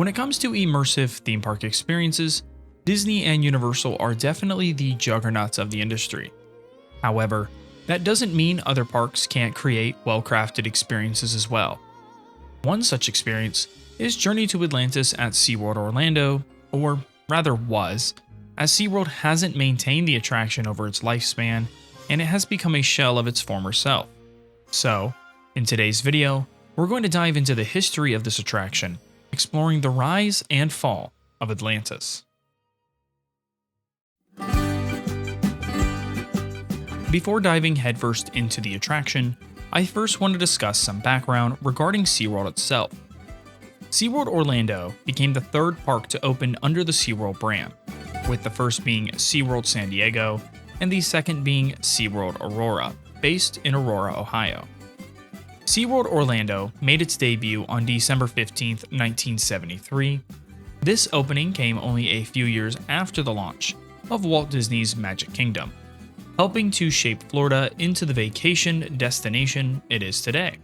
When it comes to immersive theme park experiences, Disney and Universal are definitely the juggernauts of the industry. However, that doesn't mean other parks can't create well-crafted experiences as well. One such experience is Journey to Atlantis at SeaWorld Orlando, or rather was, as SeaWorld hasn't maintained the attraction over its lifespan and it has become a shell of its former self. So, in today's video, we're going to dive into the history of this attraction, exploring the rise and fall of Atlantis. Before diving headfirst into the attraction, I first want to discuss some background regarding SeaWorld itself. SeaWorld Orlando became the third park to open under the SeaWorld brand, with the first being SeaWorld San Diego and the second being SeaWorld Aurora, based in Aurora, Ohio. SeaWorld Orlando made its debut on December 15, 1973. This opening came only a few years after the launch of Walt Disney's Magic Kingdom, helping to shape Florida into the vacation destination it is today.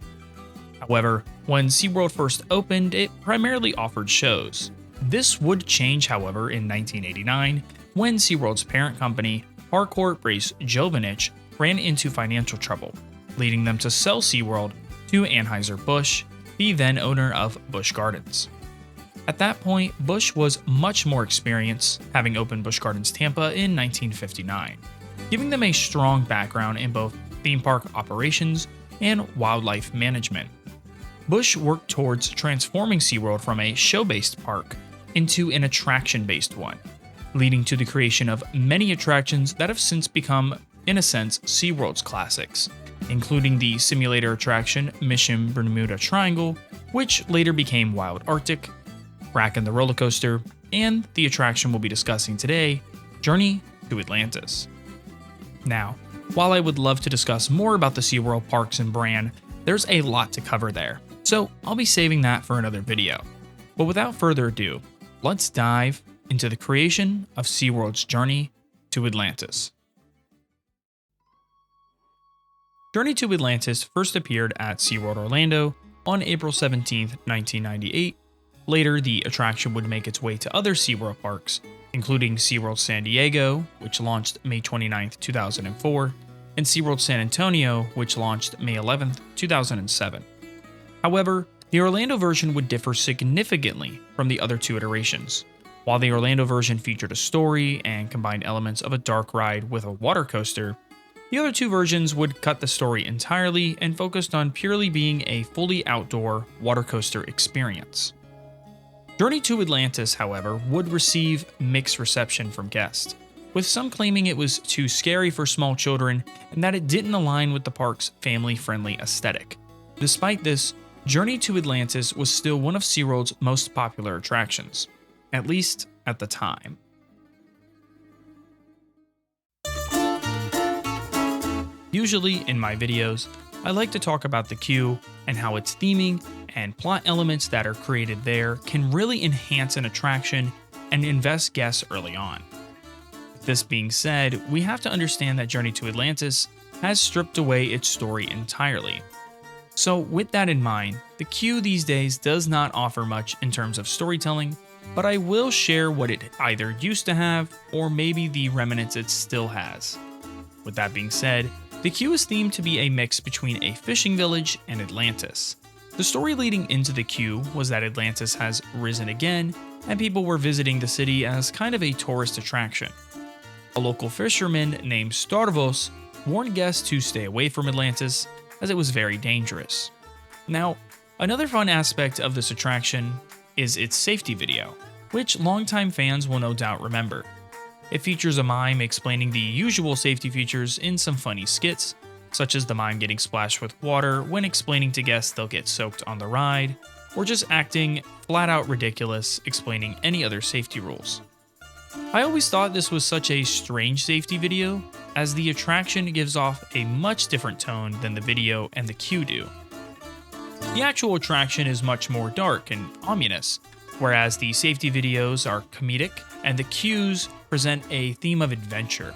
However, when SeaWorld first opened, it primarily offered shows. This would change, however, in 1989, when SeaWorld's parent company, Harcourt Brace Jovenich, ran into financial trouble, leading them to sell SeaWorld to Anheuser-Busch, the then owner of Busch Gardens. At that point, Busch was much more experienced, having opened Busch Gardens Tampa in 1959, giving them a strong background in both theme park operations and wildlife management. Busch worked towards transforming SeaWorld from a show-based park into an attraction-based one, leading to the creation of many attractions that have since become, in a sense, SeaWorld's classics, including the simulator attraction Mission Bermuda Triangle, which later became Wild Arctic, Kraken the Roller Coaster, and the attraction we'll be discussing today, Journey to Atlantis. Now, while I would love to discuss more about the SeaWorld parks and brand, there's a lot to cover there, so I'll be saving that for another video. But without further ado, let's dive into the creation of SeaWorld's Journey to Atlantis. Journey to Atlantis first appeared at SeaWorld Orlando on April 17, 1998. Later, the attraction would make its way to other SeaWorld parks, including SeaWorld San Diego, which launched May 29, 2004, and SeaWorld San Antonio, which launched May 11, 2007. However, the Orlando version would differ significantly from the other two iterations. While the Orlando version featured a story and combined elements of a dark ride with a water coaster, the other two versions would cut the story entirely and focused on purely being a fully outdoor water coaster experience. Journey to Atlantis, however, would receive mixed reception from guests, with some claiming it was too scary for small children and that it didn't align with the park's family-friendly aesthetic. Despite this, Journey to Atlantis was still one of SeaWorld's most popular attractions, at least at the time. Usually in my videos, I like to talk about the queue and how its theming and plot elements that are created there can really enhance an attraction and invest guests early on. With this being said, we have to understand that Journey to Atlantis has stripped away its story entirely. So with that in mind, the queue these days does not offer much in terms of storytelling, but I will share what it either used to have or maybe the remnants it still has. With that being said, the queue is themed to be a mix between a fishing village and Atlantis. The story leading into the queue was that Atlantis has risen again, and people were visiting the city as kind of a tourist attraction. A local fisherman named Starvos warned guests to stay away from Atlantis as it was very dangerous. Now, another fun aspect of this attraction is its safety video, which longtime fans will no doubt remember. It features a mime explaining the usual safety features in some funny skits, such as the mime getting splashed with water when explaining to guests they'll get soaked on the ride, or just acting flat out ridiculous explaining any other safety rules. I always thought this was such a strange safety video, as the attraction gives off a much different tone than the video and the queue do. The actual attraction is much more dark and ominous, whereas the safety videos are comedic and the queues present a theme of adventure.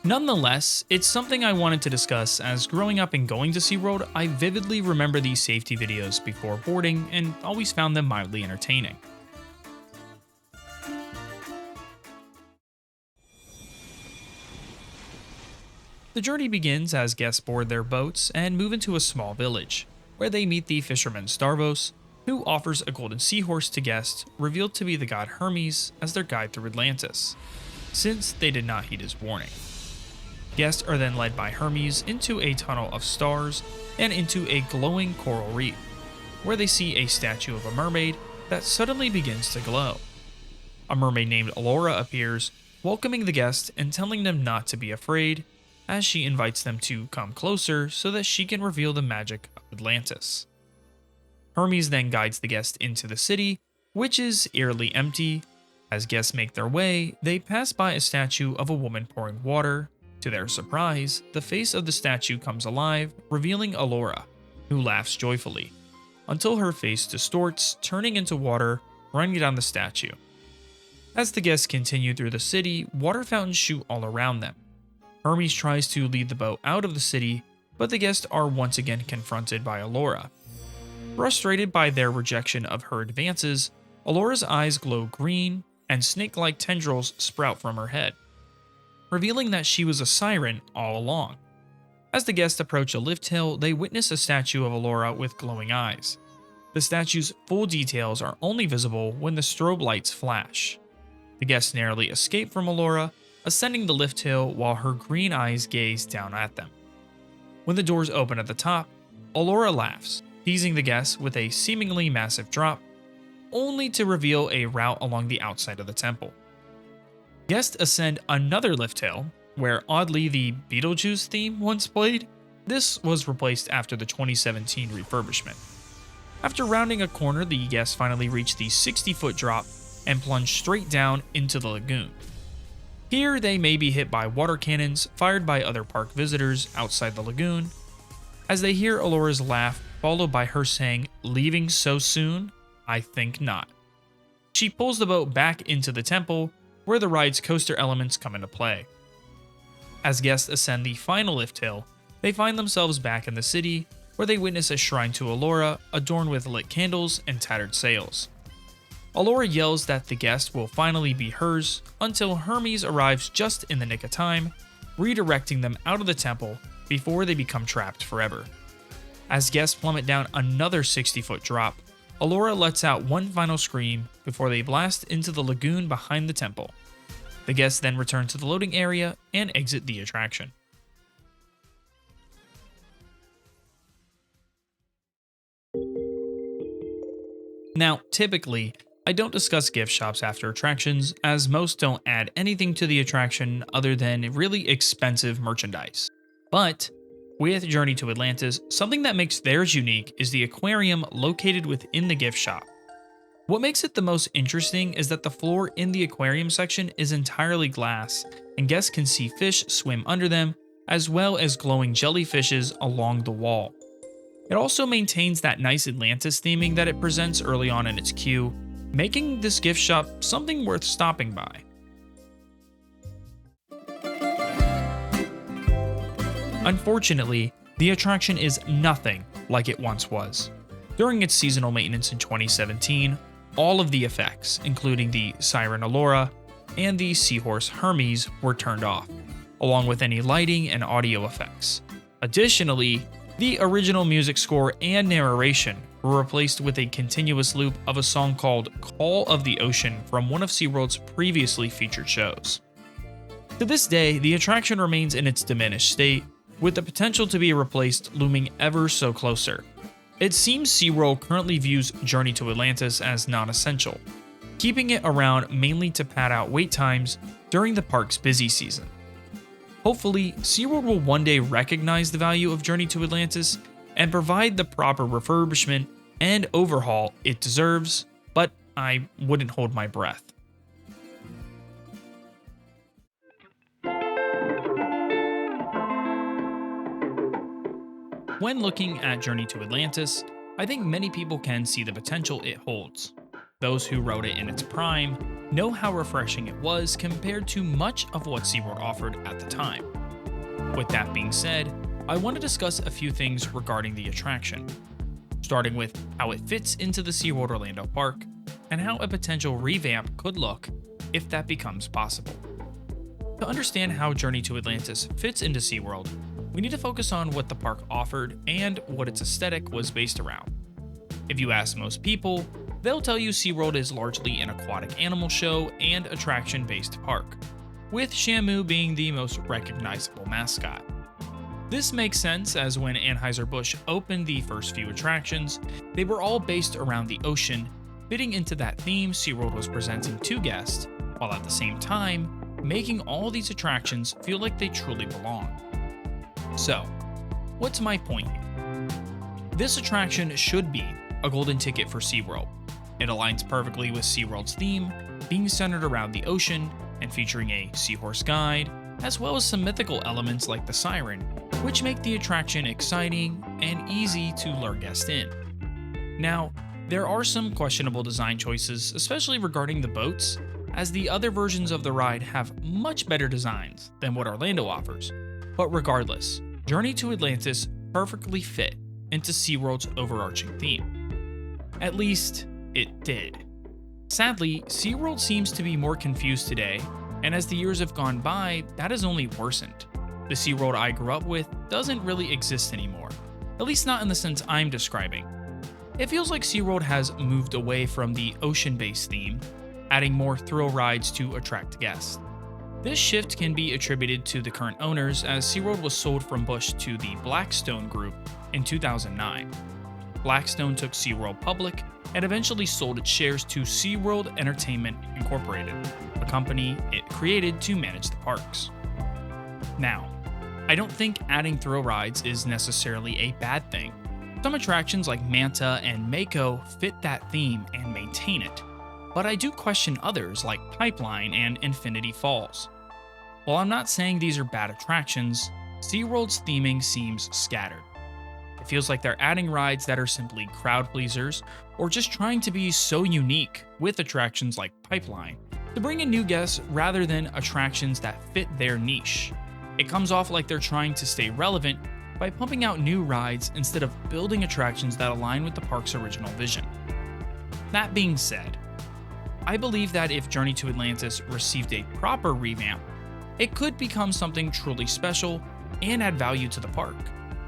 Nonetheless, it's something I wanted to discuss as growing up and going to SeaWorld, I vividly remember these safety videos before boarding and always found them mildly entertaining. The journey begins as guests board their boats and move into a small village, where they meet the fisherman Starvos, who offers a golden seahorse to guests, revealed to be the god Hermes as their guide through Atlantis, since they did not heed his warning. Guests are then led by Hermes into a tunnel of stars and into a glowing coral reef, where they see a statue of a mermaid that suddenly begins to glow. A mermaid named Allura appears, welcoming the guests and telling them not to be afraid, as she invites them to come closer so that she can reveal the magic of Atlantis. Hermes then guides the guests into the city, which is eerily empty. As guests make their way, they pass by a statue of a woman pouring water. To their surprise, the face of the statue comes alive, revealing Allura, who laughs joyfully, until her face distorts, turning into water running down the statue. As the guests continue through the city, water fountains shoot all around them. Hermes tries to lead the boat out of the city, but the guests are once again confronted by Allura. Frustrated by their rejection of her advances, Allura's eyes glow green, and snake-like tendrils sprout from her head, revealing that she was a siren all along. As the guests approach a lift hill, they witness a statue of Allura with glowing eyes. The statue's full details are only visible when the strobe lights flash. The guests narrowly escape from Allura, ascending the lift hill while her green eyes gaze down at them. When the doors open at the top, Allura laughs, teasing the guests with a seemingly massive drop, only to reveal a route along the outside of the temple. Guests ascend another lift hill, where oddly the Beetlejuice theme once played. This was replaced after the 2017 refurbishment. After rounding a corner, the guests finally reach the 60-foot drop and plunge straight down into the lagoon. Here, they may be hit by water cannons fired by other park visitors outside the lagoon, as they hear Allura's laugh, followed by her saying, "Leaving so soon? I think not." She pulls the boat back into the temple, where the ride's coaster elements come into play. As guests ascend the final lift hill, they find themselves back in the city, where they witness a shrine to Allura adorned with lit candles and tattered sails. Allura yells that the guest will finally be hers, until Hermes arrives just in the nick of time, redirecting them out of the temple before they become trapped forever. As guests plummet down another 60-foot drop, Allura lets out one final scream before they blast into the lagoon behind the temple. The guests then return to the loading area and exit the attraction. Now, typically, I don't discuss gift shops after attractions, as most don't add anything to the attraction other than really expensive merchandise. But with Journey to Atlantis, something that makes theirs unique is the aquarium located within the gift shop. What makes it the most interesting is that the floor in the aquarium section is entirely glass, and guests can see fish swim under them, as well as glowing jellyfishes along the wall. It also maintains that nice Atlantis theming that it presents early on in its queue, making this gift shop something worth stopping by. Unfortunately, the attraction is nothing like it once was. During its seasonal maintenance in 2017, all of the effects, including the Siren Allura and the Seahorse Hermes, were turned off, along with any lighting and audio effects. Additionally, the original music score and narration were replaced with a continuous loop of a song called Call of the Ocean from one of SeaWorld's previously featured shows. To this day, the attraction remains in its diminished state, with the potential to be replaced looming ever so closer. It seems SeaWorld currently views Journey to Atlantis as non-essential, keeping it around mainly to pad out wait times during the park's busy season. Hopefully, SeaWorld will one day recognize the value of Journey to Atlantis and provide the proper refurbishment and overhaul it deserves, but I wouldn't hold my breath. When looking at Journey to Atlantis, I think many people can see the potential it holds. Those who rode it in its prime know how refreshing it was compared to much of what SeaWorld offered at the time. With that being said, I want to discuss a few things regarding the attraction, starting with how it fits into the SeaWorld Orlando park and how a potential revamp could look if that becomes possible. To understand how Journey to Atlantis fits into SeaWorld, we need to focus on what the park offered and what its aesthetic was based around. If you ask most people, they'll tell you SeaWorld is largely an aquatic animal show and attraction-based park, with Shamu being the most recognizable mascot. This makes sense, as when Anheuser-Busch opened the first few attractions, they were all based around the ocean, fitting into that theme SeaWorld was presenting to guests, while at the same time, making all these attractions feel like they truly belong. So, what's my point here? This attraction should be a golden ticket for SeaWorld. It aligns perfectly with SeaWorld's theme, being centered around the ocean and featuring a seahorse guide, as well as some mythical elements like the siren, which make the attraction exciting and easy to lure guests in. Now, there are some questionable design choices, especially regarding the boats, as the other versions of the ride have much better designs than what Orlando offers. But regardless, Journey to Atlantis perfectly fit into SeaWorld's overarching theme. At least, it did. Sadly, SeaWorld seems to be more confused today, and as the years have gone by, that has only worsened. The SeaWorld I grew up with doesn't really exist anymore, at least not in the sense I'm describing. It feels like SeaWorld has moved away from the ocean-based theme, adding more thrill rides to attract guests. This shift can be attributed to the current owners, as SeaWorld was sold from Busch to the Blackstone Group in 2009. Blackstone took SeaWorld public and eventually sold its shares to SeaWorld Entertainment Incorporated, a company it created to manage the parks. Now, I don't think adding thrill rides is necessarily a bad thing. Some attractions like Manta and Mako fit that theme and maintain it, but I do question others like Pipeline and Infinity Falls. While I'm not saying these are bad attractions, SeaWorld's theming seems scattered. It feels like they're adding rides that are simply crowd pleasers, or just trying to be so unique with attractions like Pipeline to bring in new guests rather than attractions that fit their niche. It comes off like they're trying to stay relevant by pumping out new rides instead of building attractions that align with the park's original vision. That being said, I believe that if Journey to Atlantis received a proper revamp, it could become something truly special and add value to the park.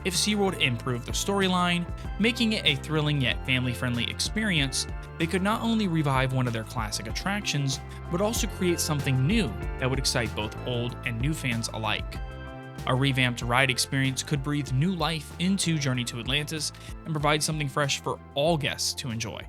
If SeaWorld improved the storyline, making it a thrilling yet family-friendly experience, they could not only revive one of their classic attractions, but also create something new that would excite both old and new fans alike. A revamped ride experience could breathe new life into Journey to Atlantis and provide something fresh for all guests to enjoy.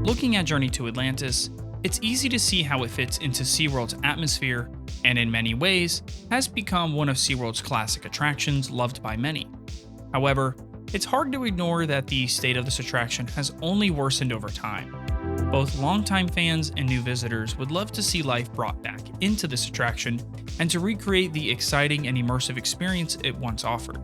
Looking at Journey to Atlantis, it's easy to see how it fits into SeaWorld's atmosphere, and in many ways, has become one of SeaWorld's classic attractions loved by many. However, it's hard to ignore that the state of this attraction has only worsened over time. Both longtime fans and new visitors would love to see life brought back into this attraction and to recreate the exciting and immersive experience it once offered.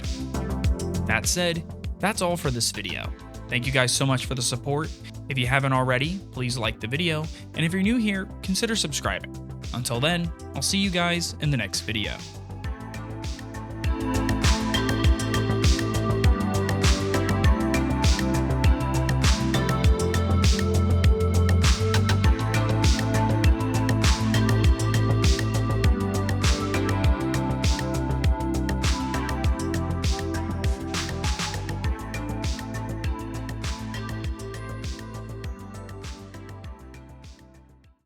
That said, that's all for this video. Thank you guys so much for the support. If you haven't already, please like the video, and if you're new here, consider subscribing. Until then, I'll see you guys in the next video.